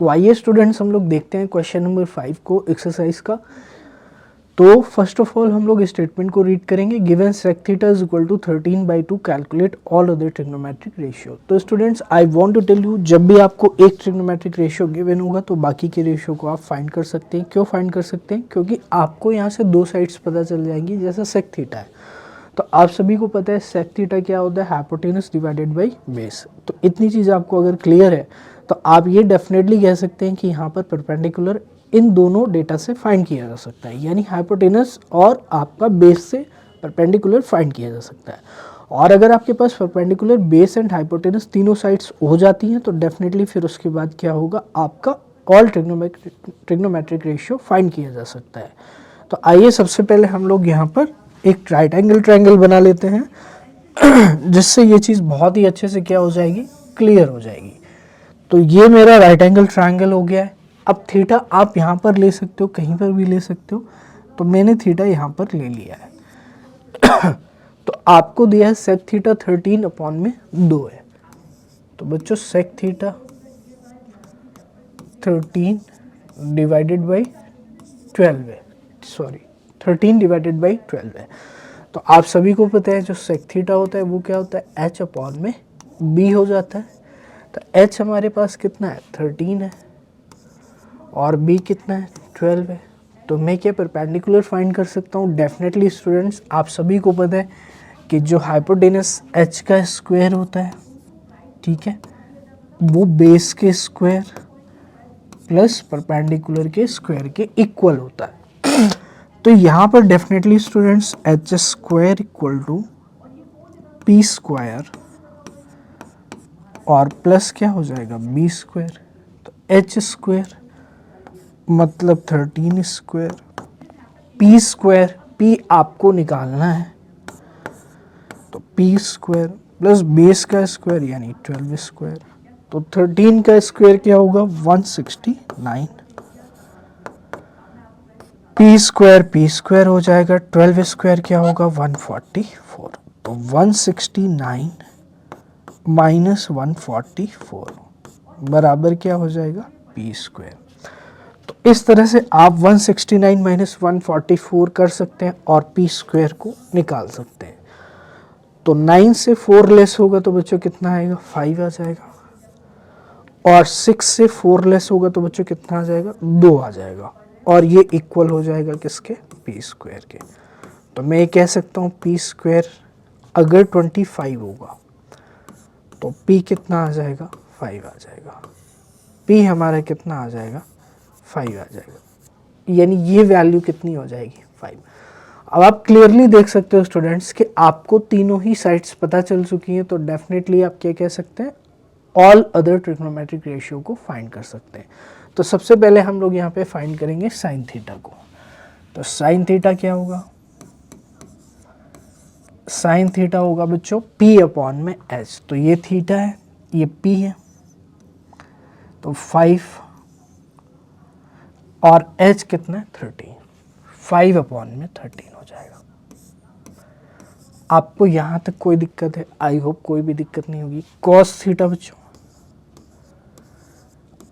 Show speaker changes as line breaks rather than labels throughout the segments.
तो आइए स्टूडेंट्स हम लोग देखते हैं क्वेश्चन नंबर 5 को एक्सरसाइज का। तो फर्स्ट ऑफ ऑल हम लोग स्टेटमेंट को रीड करेंगे। Given sec theta is equal to 13/2 calculate all other trigonometric ratio. तो students I want to tell you, जब भी आपको एक ट्रिग्नोमेट्रिक रेशियो गिवन होगा तो बाकी के रेशियो को आप फाइंड कर सकते हैं। क्यों फाइंड कर सकते हैं? क्योंकि आपको यहाँ से दो साइड्स पता चल जाएंगी। जैसा सेक थीटा है तो आप सभी को पता है सेक थीटा क्या होता है, हाइपोटेनस डिवाइडेड बाई बेस। तो इतनी चीज़ आपको अगर क्लियर है तो आप ये डेफिनेटली कह सकते हैं कि यहाँ पर परपेंडिकुलर इन दोनों डेटा से फाइंड किया जा सकता है, यानी हाइपोटेनस और आपका बेस से परपेंडिकुलर फाइंड किया जा सकता है। और अगर आपके पास परपेंडिकुलर, बेस एंड हाइपोटेनस तीनों साइड्स हो जाती हैं तो डेफिनेटली फिर उसके बाद क्या होगा, आपका ऑल ट्रिग्नोमेट्रिक रेशियो फाइंड किया जा सकता है। तो आइए सबसे पहले हम लोग यहाँ पर एक राइट एंगल ट्रायंगल बना लेते हैं जिससे ये चीज़ बहुत ही अच्छे से क्या हो जाएगी, क्लियर हो जाएगी। तो ये मेरा राइट एंगल ट्रायंगल हो गया है। अब थीटा आप यहाँ पर ले सकते हो, कहीं पर भी ले सकते हो, तो मैंने थीटा यहाँ पर ले लिया है तो आपको दिया है सेक थीटा 13/2 है। तो बच्चों सेक थीटा 13 डिवाइडेड बाई 12 है, सॉरी 13 डिवाइडेड बाई 12 है। तो आप सभी को पता है जो सेक थीटा होता है वो क्या होता है, h/b हो जाता है। तो h हमारे पास कितना है, 13 है, और b कितना है, 12 है। तो मैं क्या परपेंडिकुलर फाइंड कर सकता हूँ? डेफिनेटली स्टूडेंट्स आप सभी को पता है कि जो हाइपोटेनस h का स्क्वायर होता है, ठीक है, वो बेस के स्क्वायर प्लस परपेंडिकुलर के स्क्वायर के इक्वल होता है तो यहाँ पर definitely students h square equal to p square और प्लस क्या हो जाएगा, b स्क्वायर। तो h स्क्वायर मतलब 13 स्क्वायर, p स्क्वायर, p आपको निकालना है, तो p स्क्वायर प्लस बेस का स्क्वायर यानी 12 स्क्वायर। तो 13 का स्क्वायर क्या होगा, 169, p स्क्वायर हो जाएगा, 12 स्क्वायर क्या होगा, 144। तो 169 माइनस 144 बराबर क्या हो जाएगा, p स्क्वायर। तो इस तरह से आप 169 माइनस 144 कर सकते हैं और p स्क्वायर को निकाल सकते हैं। तो 9 से 4 लेस होगा तो बच्चों कितना आएगा, 5 आ जाएगा, और 6 से 4 लेस होगा तो बच्चों कितना आ जाएगा, 2 आ जाएगा, और ये इक्वल हो जाएगा किसके, p स्क्वायर के। तो मैं कह सकता हूँ p स्क्वायर अगर 25 होगा तो p कितना आ जाएगा, 5 आ जाएगा। p हमारा कितना आ जाएगा, 5 आ जाएगा, यानी ये वैल्यू कितनी हो जाएगी, 5। अब आप क्लियरली देख सकते हो स्टूडेंट्स कि आपको तीनों ही साइड्स पता चल चुकी हैं। तो डेफिनेटली आप क्या कह सकते हैं, ऑल अदर ट्रिग्नोमेट्रिक रेशियो को फाइंड कर सकते हैं। तो सबसे पहले हम लोग यहाँ पे फाइंड करेंगे साइन थीटा को। तो साइन थीटा क्या होगा, साइन थीटा होगा बच्चों p/h। तो ये थीटा है, ये p है, तो 5 और h कितना है, 13, 5/13 हो जाएगा। आपको यहाँ तक कोई दिक्कत है? आई होप कोई भी दिक्कत नहीं होगी। कॉस थीटा बच्चों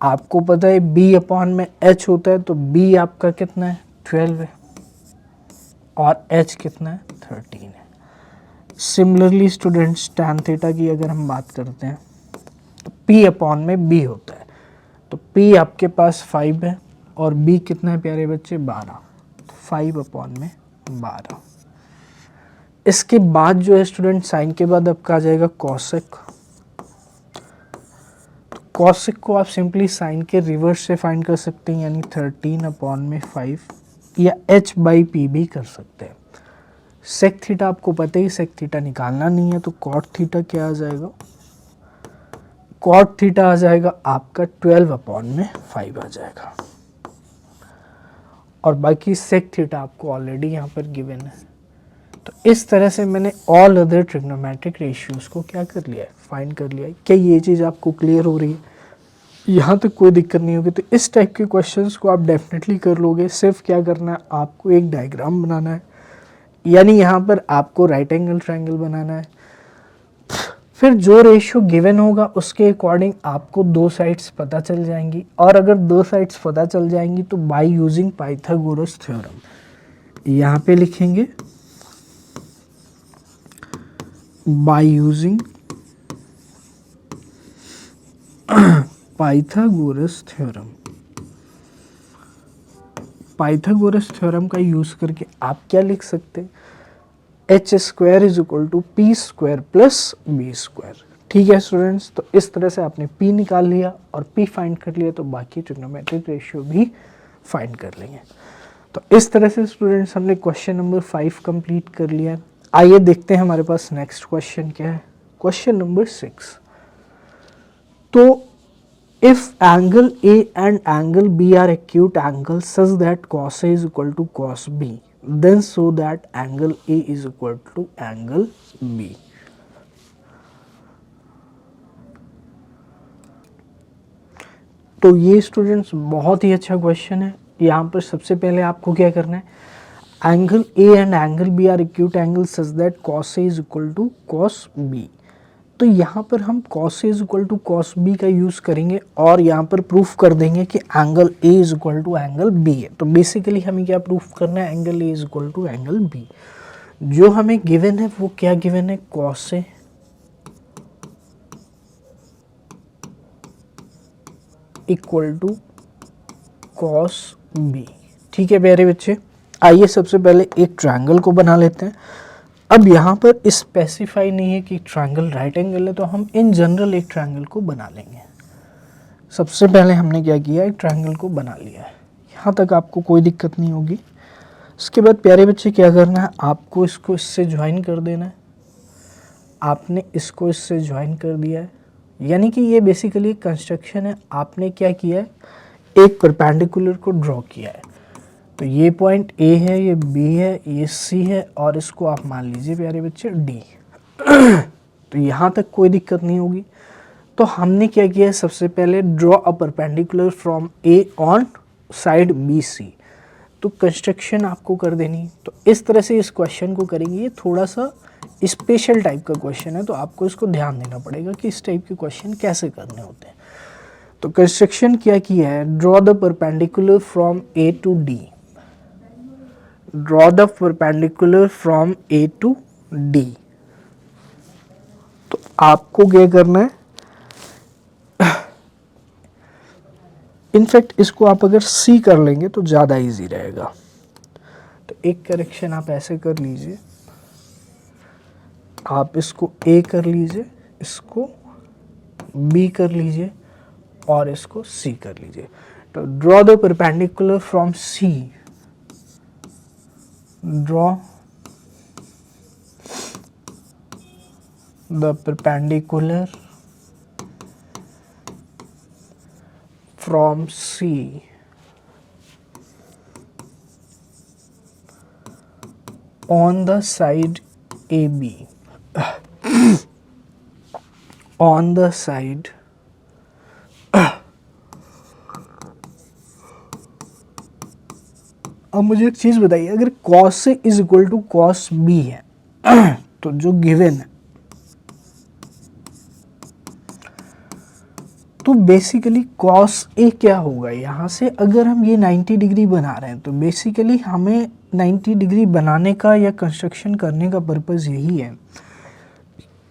आपको पता है b/h होता है, तो b आपका कितना है, 12 है, और h कितना है, 13 है। सिमिलरली स्टूडेंट्स टैन थीटा की अगर हम बात करते हैं तो p/b होता है, तो p आपके पास 5 है और b कितना है प्यारे बच्चे, 12, तो 5/12। इसके बाद जो है स्टूडेंट साइन के बाद आपका आ जाएगा कॉसेक। तो कॉसेक को आप सिंपली साइन के रिवर्स से फाइंड कर सकते हैं, यानी 13/5, या h/p भी कर सकते हैं। सेक थीटा आपको पता ही, सेक थीटा निकालना नहीं है, तो कॉट थीटा क्या आ जाएगा, कॉट थीटा आ जाएगा आपका 12/5 आ जाएगा, और बाकी सेक थीटा आपको ऑलरेडी यहाँ पर गिवन है। तो इस तरह से मैंने ऑल अदर ट्रिग्नोमेट्रिक रेशियोज को क्या कर लिया है, फाइंड कर लिया है। क्या ये चीज़ आपको क्लियर हो रही है? यहाँ तक कोई दिक्कत नहीं होगी। तो इस टाइप के क्वेश्चंस को आप डेफिनेटली कर लोगे। सिर्फ क्या करना है, आपको एक डायग्राम बनाना है, यानी यहाँ पर आपको राइट एंगल ट्रायंगल बनाना है, फिर जो रेशियो गिवन होगा उसके अकॉर्डिंग आपको दो साइड्स पता चल जाएंगी, और अगर दो साइड्स पता चल जाएंगी तो बाय यूजिंग पाइथागोरस थ्योरम यहाँ पे लिखेंगे, by using Pythagoras theorem. Pythagoras theorem का यूज करके आप क्या लिख सकते हैं, H square is equal to P square plus B square. ठीक है स्टूडेंट्स, तो इस तरह से आपने p निकाल लिया और p फाइंड कर लिया, तो बाकी ट्रिग्नोमेट्रिक रेशियो भी फाइंड कर लेंगे। तो इस तरह से स्टूडेंट्स हमने क्वेश्चन नंबर 5 कंप्लीट कर लिया। आइए देखते हैं हमारे पास नेक्स्ट क्वेश्चन क्या है। क्वेश्चन नंबर 6, तो if angle A and angle B are acute angle such that cos A is equal to cos B, then show that angle A is equal to angle B। तो ये students बहुत ही अच्छा question है। यहाँ पर सबसे पहले आपको क्या करना है, angle A and angle B are acute angle such that cos A is equal to cos B। तो यहाँ पर हम cos A is equal to cos B का यूज़ करेंगे और यहाँ पर प्रूफ कर देंगे कि angle A is equal to angle B है। तो बेसिकली हमें क्या प्रूफ करना है, angle A is equal to angle B। जो हमें गिवन है वो क्या गिवन है, cos A equal to cos B। ठीक है प्यारे बच्चे, आइए सबसे पहले एक ट्रायंगल को बना लेते हैं। अब यहाँ पर स्पेसिफाई नहीं है कि ट्रायंगल राइट एंगल है, तो हम इन जनरल एक ट्रायंगल को बना लेंगे। सबसे पहले हमने क्या किया, एक ट्रायंगल को बना लिया है। यहाँ तक आपको कोई दिक्कत नहीं होगी। इसके बाद प्यारे बच्चे क्या करना है, आपको इसको इससे ज्वाइन कर देना है। आपने इसको इससे ज्वाइन कर दिया है, यानी कि ये बेसिकली एक कंस्ट्रक्शन है। आपने क्या किया है, एक परपेंडिकुलर को ड्रॉ किया है। तो ये पॉइंट A है, ये B है, ये C है, और इसको आप मान लीजिए प्यारे बच्चे D। तो यहाँ तक कोई दिक्कत नहीं होगी। तो हमने क्या किया है, सबसे पहले draw a perpendicular from A on side BC। तो कंस्ट्रक्शन आपको कर देनी। तो इस तरह से इस क्वेश्चन को करेंगे। ये थोड़ा सा स्पेशल टाइप का क्वेश्चन है, तो आपको इसको ध्यान देना पड़ेगा कि इस टाइप के क्वेश्चन कैसे करने होते हैं। तो कंस्ट्रक्शन क्या किया है, draw the perpendicular from A to D। Draw the perpendicular from A to D। तो आपको क्या करना है, इनफैक्ट इसको आप अगर C कर लेंगे तो ज़्यादा इजी रहेगा। तो एक करेक्शन आप ऐसे कर लीजिए, आप इसको A कर लीजिए, इसको B कर लीजिए और इसको C कर लीजिए। तो draw the perpendicular from C, draw the perpendicular from C on the side AB, on the side अब मुझे एक चीज बताइए, अगर cos A is equal to cos B है तो जो गिवन है, तो बेसिकली cos A क्या होगा, यहाँ से अगर हम ये 90 डिग्री बना रहे हैं तो बेसिकली हमें 90 डिग्री बनाने का या कंस्ट्रक्शन करने का पर्पज़ यही है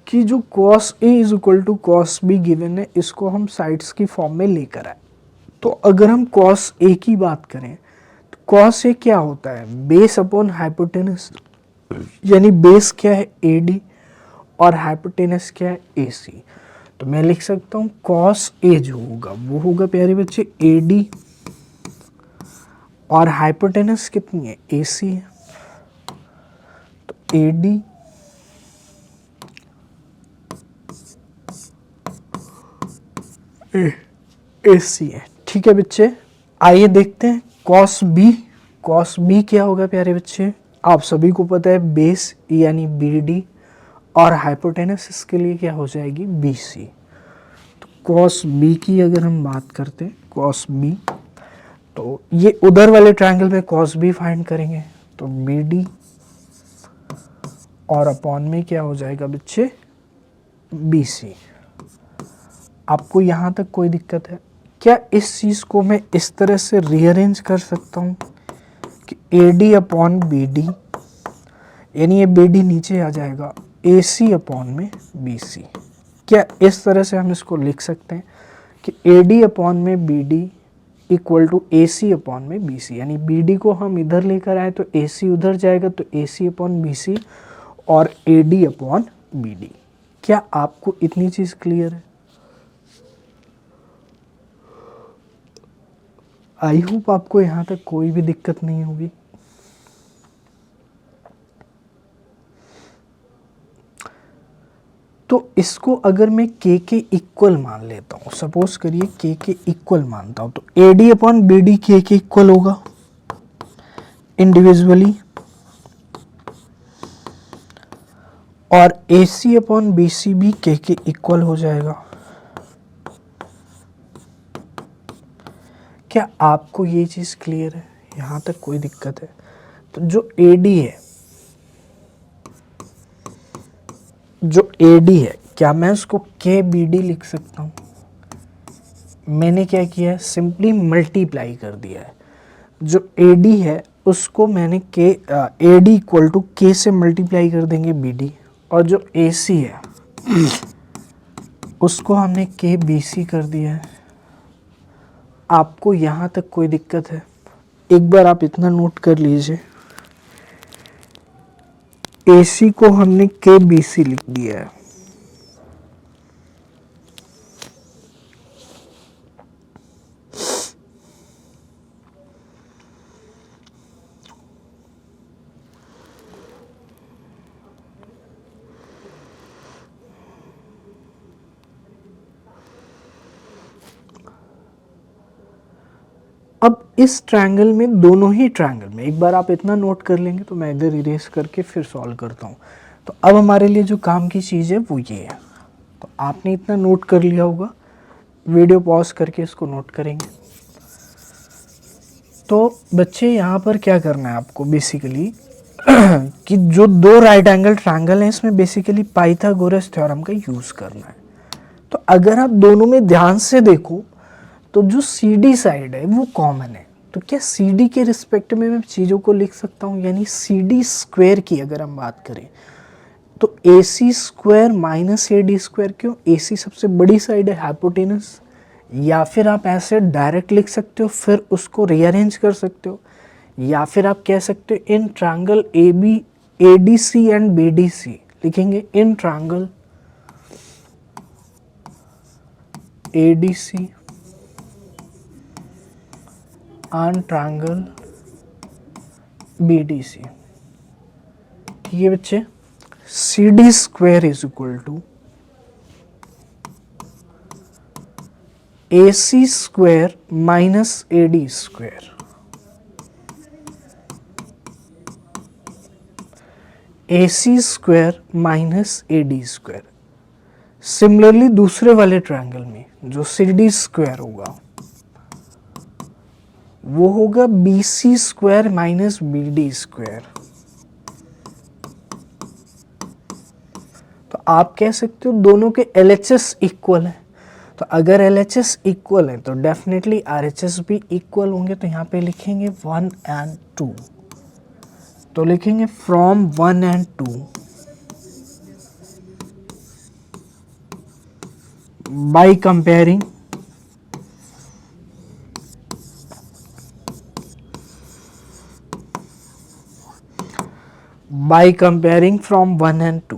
कि जो cos A is equal to cos B given है, इसको हम साइड्स की फॉर्म में लेकर आए। तो अगर हम cos A की बात करें तो cos A क्या होता है, बेस अपॉन हाइपोटेनस, यानी बेस क्या है AD और हाइपोटेनस क्या है AC। तो मैं लिख सकता हूँ cos A जो होगा वो होगा प्यारे बच्चे AD, और हाइपोटेनस कितनी है AC है। तो AD AC है। ठीक है बच्चे, आइए देखते हैं cos B। cos B क्या होगा प्यारे बच्चे, आप सभी को पता है बेस यानी BD, और हाइपोटेनस इसके लिए क्या हो जाएगी BC। तो cos B की अगर हम बात करते हैं cos B, तो ये उधर वाले ट्रायंगल में cos B फाइंड करेंगे, तो BD और अपॉन में क्या हो जाएगा बच्चे बी सी। आपको यहाँ तक कोई दिक्कत है? क्या इस चीज़ को मैं इस तरह से रीअरेंज कर सकता हूँ कि A D upon B D, यानी ये बी डी नीचे आ जाएगा, ए सी अपॉन में बी सी। क्या इस तरह से हम इसको लिख सकते हैं कि ए डी अपॉन में B D equal to A C upon में बी सी, यानी बी डी को हम इधर लेकर आए तो ए सी उधर जाएगा, तो A C upon B C और A D upon B D. क्या आपको इतनी चीज़ क्लियर है? आई होप आपको यहाँ तक कोई भी दिक्कत नहीं होगी। तो इसको अगर मैं k के इक्वल मान लेता हूँ, सपोज करिए k के इक्वल मानता हूँ, तो A D upon B D k के इक्वल होगा इंडिविजुअली, और ए सी अपॉन बी सी भी k के इक्वल हो जाएगा। क्या आपको ये चीज़ क्लियर है? यहाँ तक कोई दिक्कत है? तो जो ए डी है, क्या मैं उसको के बी डी लिख सकता हूँ? मैंने क्या किया है, सिंपली मल्टीप्लाई कर दिया है। जो ए डी है उसको मैंने के ए डी इक्वल टू के से मल्टीप्लाई कर देंगे बी डी, और जो ए सी है उसको हमने के बी सी कर दिया है। आपको यहाँ तक कोई दिक्कत है? एक बार आप इतना नोट कर लीजिए, ए सी को हमने के बी सी लिख दिया है, अब इस ट्रायंगल में, दोनों ही ट्रायंगल में, एक बार आप इतना नोट कर लेंगे तो मैं इधर इरेज करके फिर सॉल्व करता हूँ। तो अब हमारे लिए जो काम की चीज़ है वो ये है। तो आपने इतना नोट कर लिया होगा, वीडियो पॉज करके इसको नोट करेंगे। तो बच्चे यहाँ पर क्या करना है आपको बेसिकली कि जो दो राइट एंगल ट्रायंगल हैं इसमें बेसिकली पाइथागोरस थ्योरम का यूज़ करना है। तो अगर आप दोनों में ध्यान से देखो तो जो सी डी साइड है वो कॉमन है। तो क्या सी डी के रिस्पेक्ट में मैं चीज़ों को लिख सकता हूँ, यानी सी डी स्क्वायर की अगर हम बात करें तो A C square minus A D square. क्यों? ए सी सबसे बड़ी साइड है, हाइपोटेनस। या फिर आप ऐसे डायरेक्ट लिख सकते हो, फिर उसको रीअरेंज कर सकते हो, या फिर आप कह सकते हो in triangle A B, A D C and B D C लिखेंगे in triangle A D C and triangle B D C. ठीक है बच्चे, C D square is equal to A C square minus A D square. A C square minus A D square. Similarly दूसरे वाले triangle में जो सी D square होगा वो होगा B C square minus B D square. तो आप कह सकते हो दोनों के LHS इक्वल है। तो अगर LHS इक्वल है तो डेफिनेटली RHS भी इक्वल होंगे। तो यहाँ पे लिखेंगे 1 and 2। तो लिखेंगे from 1 and 2 by comparing from 1 and 2।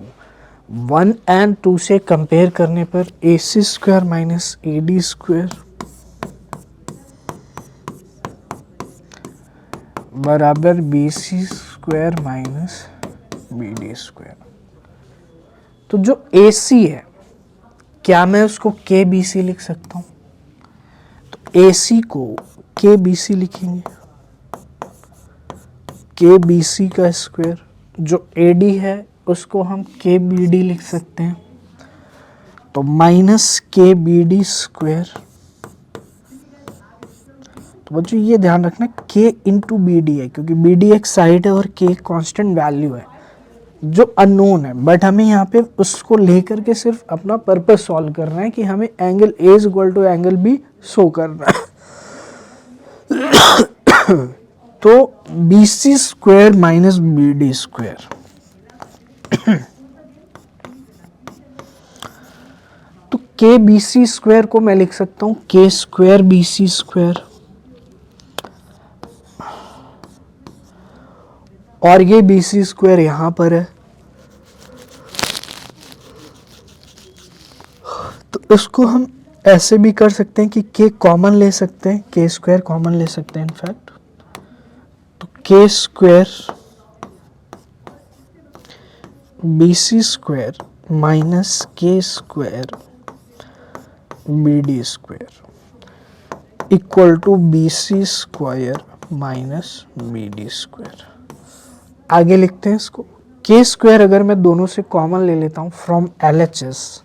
1 and 2 से कंपेयर करने पर A C square minus A D square बराबर B C square minus B D square. तो जो ए सी है, क्या मैं उसको के बी सी लिख सकता हूँ? तो ए सी को के बी सी लिखेंगे, के बी सी का स्क्वायर। जो ए डी है उसको हम के बी डी लिख सकते हैं, तो माइनस के बी डी स्क्वायर। तो बच्चों ये ध्यान रखना के इंटू बी डी है, क्योंकि बी डी एक साइड है और के कांस्टेंट वैल्यू है। जो अननोन है, बट हमें यहाँ पे उसको लेकर के सिर्फ अपना पर्पस सॉल्व करना है कि हमें angle A is equal to angle B show करना है। तो B C square minus B D square, तो के बी सी स्क्वायर को मैं लिख सकता हूं के स्क्वायर बी सी स्क्वायर, और ये बी सी स्क्वायर यहां पर है, तो इसको हम ऐसे भी कर सकते हैं कि के कॉमन ले सकते हैं, के स्क्वायर कॉमन ले सकते हैं इनफैक्ट, तो K square B C square minus K square B D square equal to B C square minus B D square. आगे लिखते हैं इसको, के स्क्वायर अगर मैं दोनों से कॉमन ले लेता हूं फ्रॉम एल एच एस,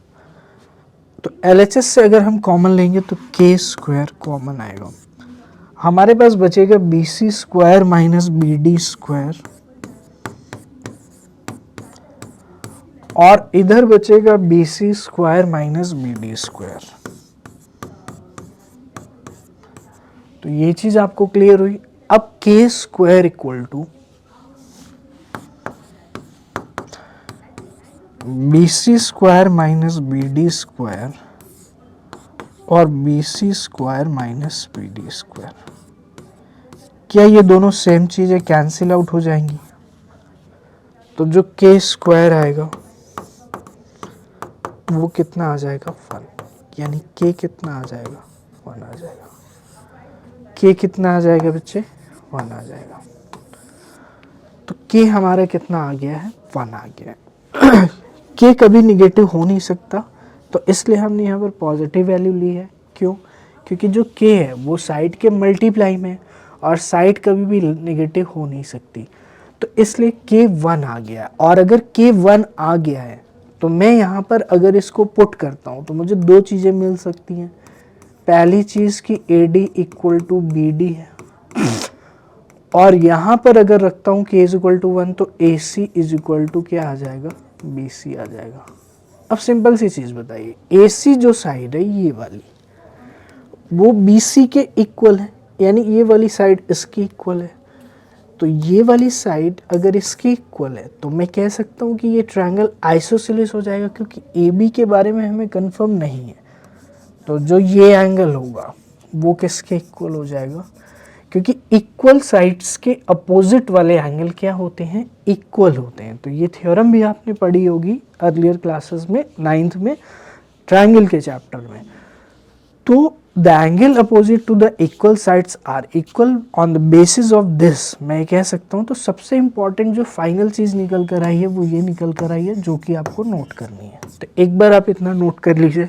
तो एल एच एस से अगर हम कॉमन लेंगे तो के स्क्वायर कॉमन आएगा, हमारे पास बचेगा B C square minus B D square, और इधर बचेगा B C square minus B D square. तो ये चीज आपको क्लियर हुई। अब K square equal to B C square minus B D square और B C square minus B D square, क्या ये दोनों सेम चीज है, कैंसिल आउट हो जाएंगी? तो जो के स्क्वायर आएगा वो कितना आ जाएगा 1, यानी के कितना आ जाएगा 1 आ जाएगा, के कितना आ जाएगा बच्चे 1 आ जाएगा। तो के हमारा कितना आ गया है 1 आ गया है। के कभी निगेटिव हो नहीं सकता, तो इसलिए हमने यहाँ पर पॉजिटिव वैल्यू ली है। क्यों? क्योंकि जो के है वो साइड के मल्टीप्लाई में है और साइड कभी भी निगेटिव हो नहीं सकती, तो इसलिए के 1 आ गया। और अगर के 1 आ गया है तो मैं यहाँ पर अगर इसको पुट करता हूँ तो मुझे दो चीज़ें मिल सकती हैं। पहली चीज़ कि A D equal to B D है, और यहाँ पर अगर रखता हूँ के इज इक्वल टू 1 तो A C is equal to क्या आ जाएगा बी सी आ जाएगा। अब सिंपल सी चीज़ बताइए, ए सी जो साइड है ये वाली वो बी सी के इक्वल है, यानी ये वाली साइड इसकी इक्वल है, तो ये वाली साइड अगर इसकी इक्वल है तो मैं कह सकता हूँ कि ये ट्रायंगल आइसोसेलेस हो जाएगा, क्योंकि ए बी के बारे में हमें कंफर्म नहीं है। तो जो ये एंगल होगा वो किसके इक्वल हो जाएगा, क्योंकि इक्वल साइड्स के अपोजिट वाले एंगल क्या होते हैं इक्वल होते हैं। तो ये थ्योरम भी आपने पढ़ी होगी अर्लियर क्लासेस में 9th में ट्रायंगल के चैप्टर में। तो the angle opposite to the equal sides are equal on the basis of this, मैं कह सकता हूँ। तो सबसे इंपॉर्टेंट जो फाइनल चीज़ निकल कर आई है वो ये निकल कर आई है जो कि आपको नोट करनी है। तो एक बार आप इतना नोट कर लीजिए,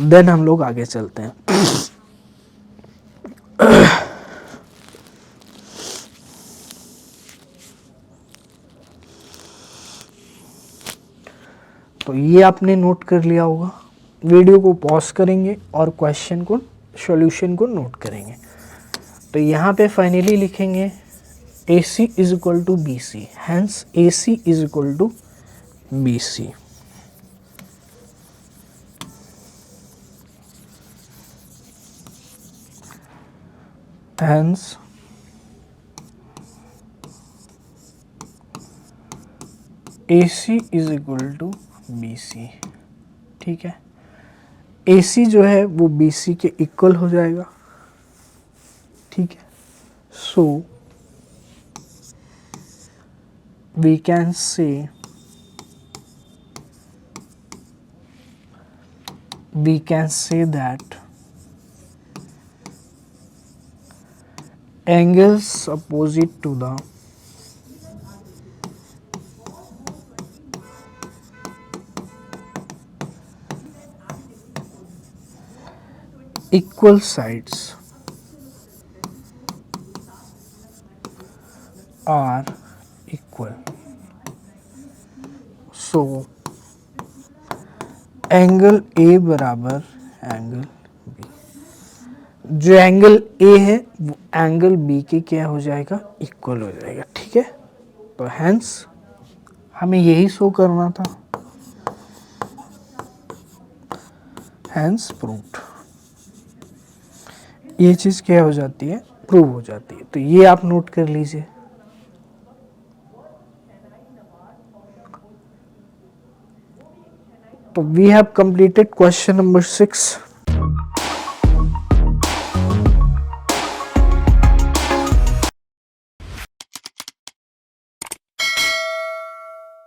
देन हम लोग आगे चलते हैं। तो ये आपने नोट कर लिया होगा। वीडियो को पॉज करेंगे और क्वेश्चन को सॉल्यूशन को नोट करेंगे। तो यहाँ पे फाइनली लिखेंगे A C is equal to B C, hence A C is equal to B C. Hence A C is equal to B C. ठीक है, ए सी जो है वो बी सी के इक्वल हो जाएगा। ठीक है, so we can say that angles opposite to the equal sides are equal. So angle A बराबर एंगल B, जो एंगल A है वो एंगल B के क्या हो जाएगा इक्वल हो जाएगा। ठीक है, तो हैंस हमें यही शो करना था, हैंस प्रूव्ड। ये चीज क्या हो जाती है, प्रूव हो जाती है। तो ये आप नोट कर लीजिए। तो we have completed question number 6।